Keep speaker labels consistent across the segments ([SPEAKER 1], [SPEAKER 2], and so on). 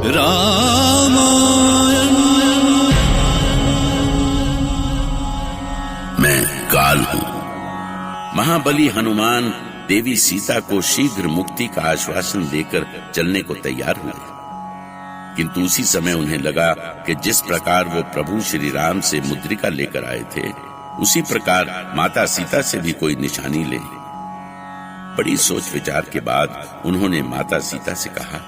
[SPEAKER 1] रामायण।
[SPEAKER 2] मैं काल हूं। महाबली हनुमान देवी सीता को शीघ्र मुक्ति का आश्वासन देकर चलने को तैयार हुए, किंतु उसी समय उन्हें लगा कि जिस प्रकार वो प्रभु श्री राम से मुद्रिका लेकर आए थे, उसी प्रकार माता सीता से भी कोई निशानी ले। बड़ी सोच विचार के बाद उन्होंने माता सीता से कहा,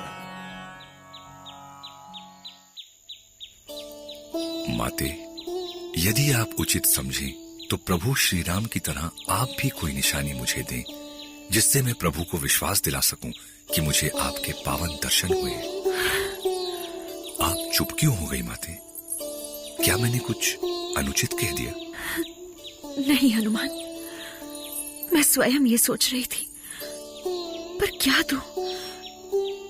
[SPEAKER 3] माते, यदि आप उचित समझें तो प्रभु श्री राम की तरह आप भी कोई निशानी मुझे दें, जिससे मैं प्रभु को विश्वास दिला सकूं कि मुझे आपके पावन दर्शन हुए। आप चुप क्यों हो गई माते? क्या मैंने कुछ अनुचित कह दिया?
[SPEAKER 4] नहीं हनुमान, मैं स्वयं ये सोच रही थी, पर क्या दूं?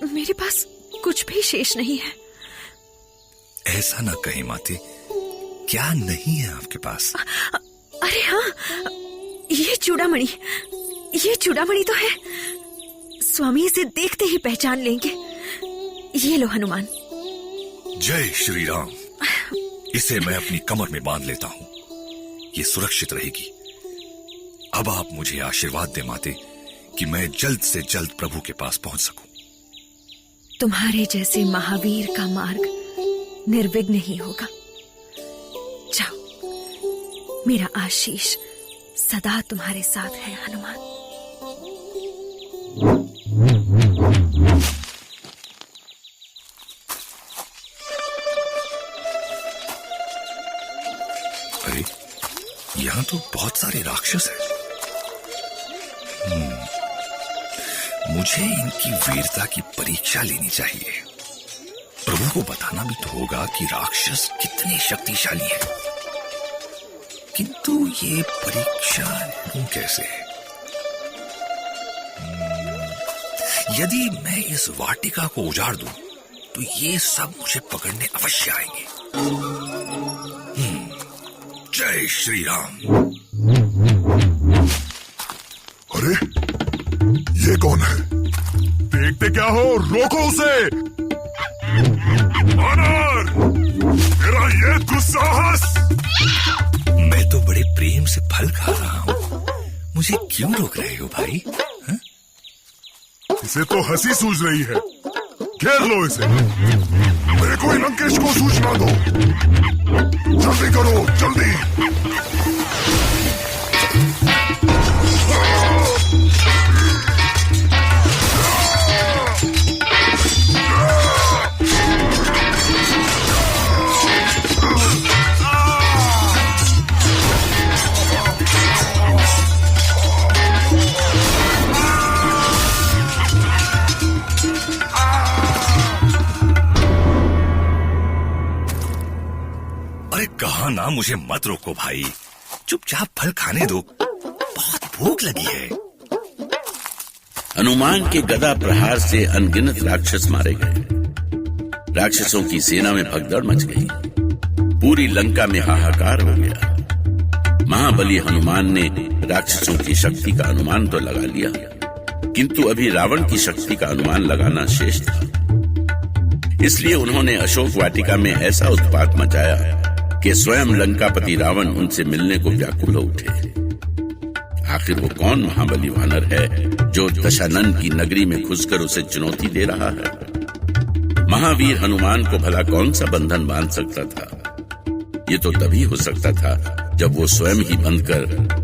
[SPEAKER 4] मेरे पास कुछ भी शेष नहीं है।
[SPEAKER 3] ऐसा ना कहें माते, क्या नहीं है आपके पास?
[SPEAKER 4] अरे हाँ, ये चूड़ामणि तो है। स्वामी इसे देखते ही पहचान लेंगे। ये लो हनुमान।
[SPEAKER 3] जय श्री राम। इसे मैं अपनी कमर में बांध लेता हूं, ये सुरक्षित रहेगी। अब आप मुझे आशीर्वाद दे माते कि मैं जल्द से जल्द प्रभु के पास पहुंच सकूं।
[SPEAKER 4] तुम्हारे जैसे महावीर का मार्ग निर्विघ्न ही होगा। जाओ, मेरा आशीष सदा तुम्हारे साथ है हनुमान।
[SPEAKER 3] अरे, यहां तो बहुत सारे राक्षस हैं। मुझे इनकी वीरता की परीक्षा लेनी चाहिए। प्रभु को बताना भी तो होगा कि राक्षस कितने शक्तिशाली हैं। किंतु ये परीक्षा लूं कैसे? यदि मैं इस वाटिका को उजाड़ दूं, तो ये सब मुझे पकड़ने अवश्य आएंगे। जय श्री राम।
[SPEAKER 5] अरे, ये कौन है? देखते क्या हो, रोको उसे। वानर, तेरा ये दुस्साहस!
[SPEAKER 3] मैं तो बड़े प्रेम से फल खा रहा हूँ, मुझे क्यों रोक रहे हो भाई? हा?
[SPEAKER 5] इसे तो हंसी सूझ रही है। घेर लो इसे। मेरे को लंकेश को सूचना दो। जल्दी करो, जल्दी।
[SPEAKER 3] कहा ना मुझे मत रोको भाई, चुपचाप फल खाने दो, बहुत भूख लगी है।
[SPEAKER 2] हनुमान के गदा प्रहार से अनगिनत राक्षस मारे गए। राक्षसों की सेना में भगदड़ मच गई। पूरी लंका में हाहाकार हो गया। महाबली हनुमान ने राक्षसों की शक्ति का अनुमान तो लगा लिया, किंतु अभी रावण की शक्ति का अनुमान लगाना शेष था। इसलिए उन्होंने अशोक वाटिका में ऐसा उत्पात मचाया कि स्वयं लंकापति रावण उनसे मिलने को व्याकुल हो उठे। आखिर वो कौन महाबली वानर है जो दशानन की नगरी में घुसकर उसे चुनौती दे रहा है? महावीर हनुमान को भला कौन सा बंधन बांध सकता था? ये तो तभी हो सकता था जब वो स्वयं ही बंधकर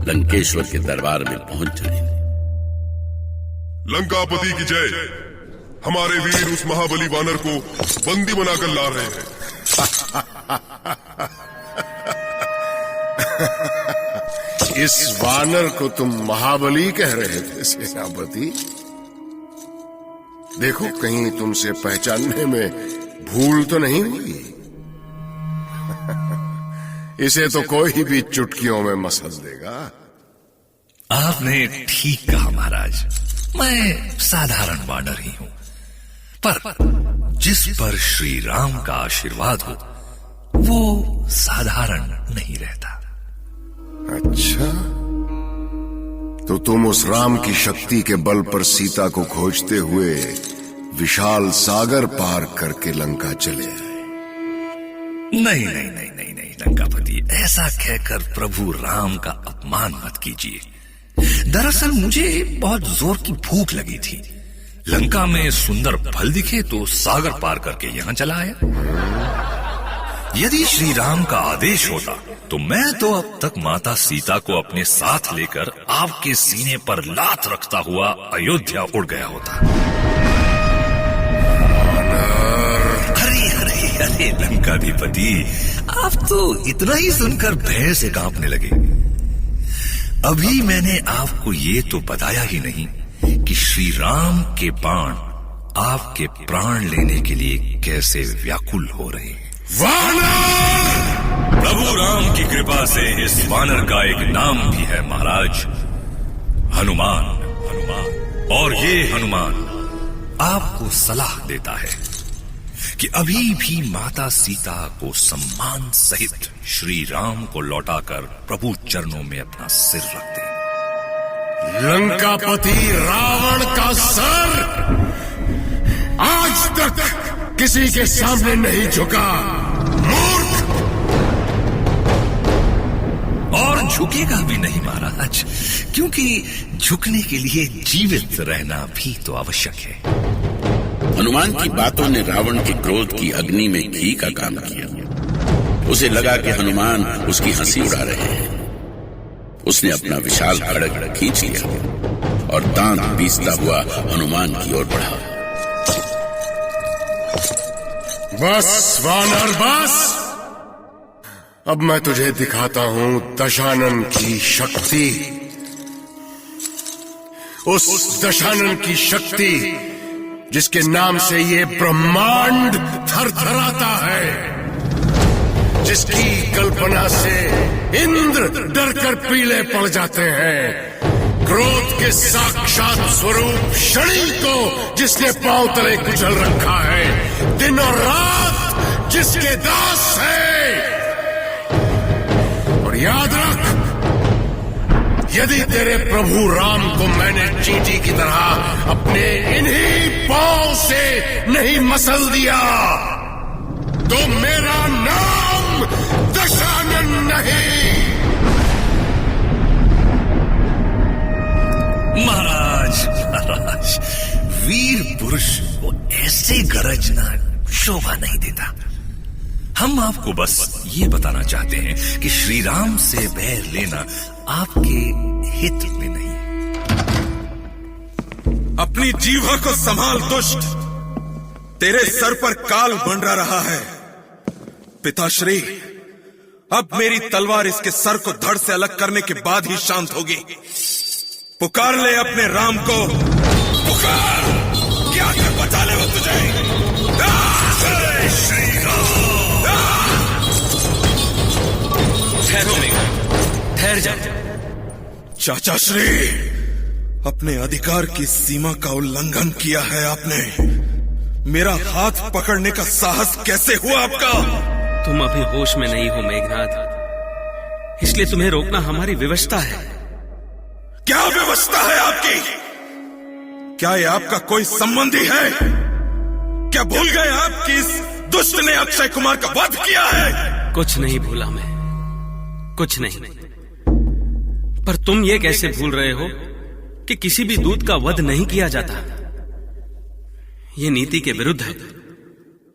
[SPEAKER 2] लंकेश्वर के दरबार में पहुंच जाए।
[SPEAKER 5] लंकापति की जय। हमारे वीर उस महाबली वानर को बंदी बनाकर ला रहे हैं।
[SPEAKER 6] इस वानर को तुम महाबली कह रहे थे सेनापति? देखो कहीं तुमसे पहचानने में भूल तो नहीं हुई। इसे तो कोई भी चुटकियों में मसल देगा।
[SPEAKER 3] आपने ठीक कहा महाराज, मैं साधारण वानर ही हूं, पर जिस पर श्री राम का आशीर्वाद हो वो साधारण नहीं रहता।
[SPEAKER 6] अच्छा, तो तुम उस राम की शक्ति के बल पर सीता को खोजते हुए विशाल सागर पार करके लंका चले आए।
[SPEAKER 3] नहीं नहीं नहीं नहीं नहीं लंकापति, ऐसा कहकर प्रभु राम का अपमान मत कीजिए। दरअसल मुझे बहुत जोर की भूख लगी थी। लंका में सुंदर फल दिखे तो सागर पार करके यहां चला आया। यदि श्री राम का आदेश होता तो मैं तो अब तक माता सीता को अपने साथ लेकर आपके सीने पर लात रखता हुआ अयोध्या उड़ गया होता। अरे अरे अरे लंकाधिपति, आप तो इतना ही सुनकर भय से कांपने लगे। अभी मैंने आपको ये तो बताया ही नहीं कि श्री राम के बाण आपके प्राण लेने के लिए कैसे व्याकुल हो रहे हैं।
[SPEAKER 6] वानर!
[SPEAKER 3] प्रभु राम की कृपा से इस वानर का एक नाम भी है महाराज, हनुमान। हनुमान। और ये हनुमान आपको सलाह देता है कि अभी भी माता सीता को सम्मान सहित श्री राम को लौटाकर प्रभु चरणों में अपना सिर रख दे।
[SPEAKER 6] लंकापति रावण का सर आज तक किसी के सामने नहीं झुका। मूर्ख!
[SPEAKER 3] और झुकेगा भी नहीं महाराज, क्योंकि झुकने के लिए जीवित रहना भी तो आवश्यक है।
[SPEAKER 2] हनुमान की बातों ने रावण के क्रोध की अग्नि में घी का काम किया। उसे लगा कि हनुमान उसकी हंसी उड़ा रहे हैं। उसने अपना विशाल खड्ग खींच लिया और दांत पीसता हुआ हनुमान की ओर बढ़ा।
[SPEAKER 6] बस वानर बस, अब मैं तुझे दिखाता हूं दशानन की शक्ति। उस दशानन की शक्ति जिसके नाम से ये ब्रह्मांड थरथराता है, जिसकी कल्पना से इंद्र डरकर पीले पड़ जाते हैं, क्रोध के साक्षात स्वरूप शनि को जिसने पांव तले कुचल रखा है, दिन और रात जिसके दास है। और याद रख, यदि तेरे प्रभु राम को मैंने चींटी की तरह अपने इन्हीं पांव से नहीं मसल दिया तो मेरा नाम दशानन नहीं।
[SPEAKER 3] महाराज महाराज, वीर पुरुष को ऐसे गरजना शोभा नहीं देता। हम आपको बस ये बताना चाहते हैं कि श्री राम से बैर लेना आपके हित में नहीं।
[SPEAKER 1] अपनी जीवा को संभाल दुष्ट, तेरे सर पर काल मंडरा रहा है। पिताश्री, अब मेरी तलवार इसके सर को धड़ से अलग करने के बाद ही शांत होगी। पुकार ले अपने राम को, पुकार, क्या कर बचा ले वो तुझे। श्री राम!
[SPEAKER 7] ठहरो मेघनाथ, ठहर जाओ।
[SPEAKER 1] चाचा श्री, अपने अधिकार की सीमा का उल्लंघन किया है आपने। मेरा हाथ पकड़ने का साहस कैसे हुआ आपका?
[SPEAKER 7] तुम अभी होश में नहीं हो मेघनाथ, इसलिए तुम्हें रोकना हमारी व्यवस्था है।
[SPEAKER 1] क्या व्यवस्था है आपकी? क्या ये आपका कोई संबंधी है? क्या भूल गए आप कि इस दुष्ट ने अक्षय कुमार का वध किया है?
[SPEAKER 7] कुछ नहीं भूला मैं, कुछ नहीं। पर तुम ये कैसे भूल रहे हो कि किसी भी दूत का वध नहीं किया जाता? ये नीति के विरुद्ध है।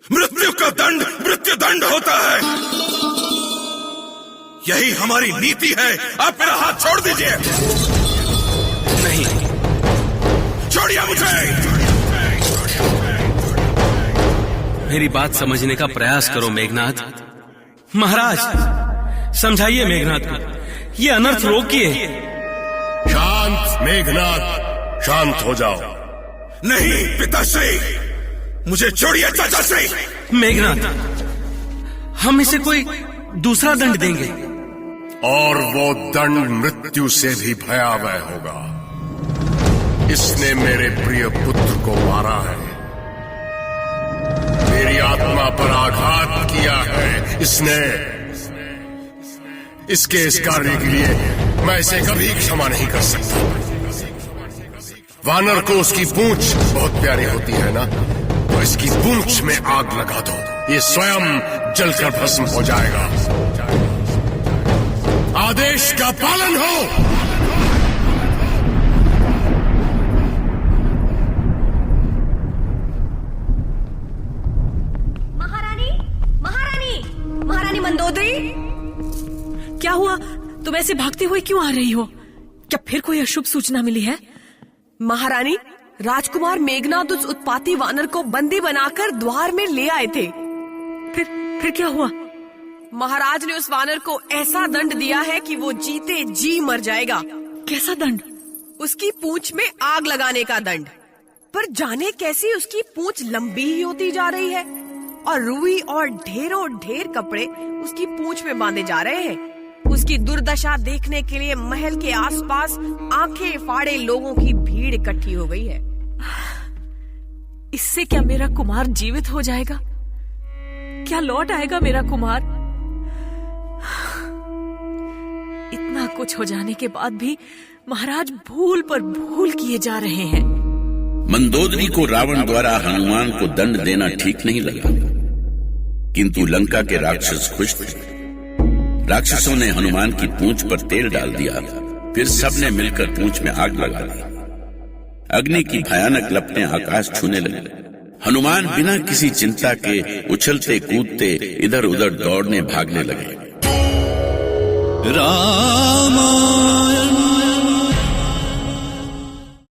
[SPEAKER 1] मृत्यु का दंड मृत्यु दंड होता है, यही हमारी नीति है। आप मेरा हाथ छोड़ दीजिए।
[SPEAKER 7] नहीं,
[SPEAKER 1] छोड़िए मुझे।
[SPEAKER 7] मेरी बात समझने का प्रयास करो मेघनाथ। महाराज, समझाइए मेघनाथ को, ये अनर्थ रोकिए।
[SPEAKER 6] शांत मेघनाथ, शांत हो जाओ।
[SPEAKER 1] नहीं पिताश्री, मुझे छोड़िए चाचाश्री।
[SPEAKER 7] मेघनाथ, हम इसे कोई दूसरा दंड देंगे,
[SPEAKER 6] और वो दंड मृत्यु से भी भयावह होगा। इसने मेरे प्रिय पुत्र को मारा है, मेरी आत्मा पर आघात किया है इसने। इसके इस कार्य के लिए मैं इसे कभी क्षमा नहीं कर सकता। वानर को उसकी पूंछ बहुत प्यारी होती है ना, इसकी पूंछ में आग लगा दो, ये स्वयं जलकर भस्म हो जाएगा। आदेश का पालन हो।
[SPEAKER 8] महारानी, महारानी, महारानी मंदोदरी, क्या हुआ? तुम ऐसे भागते हुए क्यों आ रही हो? क्या फिर कोई अशुभ सूचना मिली है? महारानी, राजकुमार मेघनाद उस उत्पाती वानर को बंदी बनाकर द्वार में ले आए थे। फिर क्या हुआ? महाराज ने उस वानर को ऐसा दंड दिया है कि वो जीते जी मर जाएगा। कैसा दंड? उसकी पूंछ में आग लगाने का दंड। पर जाने कैसी उसकी पूंछ लंबी ही होती जा रही है और रुई और ढेरों ढेर कपड़े उसकी पूंछ में बांधे जा रहे हैं। उसकी दुर्दशा देखने के लिए महल के आसपास आंखें फाड़े लोगों की भीड़ इकट्ठी हो गई है। इससे क्या मेरा कुमार जीवित हो जाएगा? क्या लौट आएगा मेरा कुमार? इतना कुछ हो जाने के बाद भी महाराज भूल पर भूल किए जा रहे हैं।
[SPEAKER 2] मंदोदरी को रावण द्वारा हनुमान को दंड देना ठीक नहीं लगा, किंतु लंका के राक्षस खुश थे। राक्षसों ने हनुमान की पूंछ पर तेल डाल दिया, फिर सबने मिलकर पूंछ में आग लगा दी। अग्नि की भयानक लपटें आकाश छूने लगी। हनुमान बिना किसी चिंता के उछलते कूदते इधर उधर दौड़ने भागने लगे।
[SPEAKER 9] राम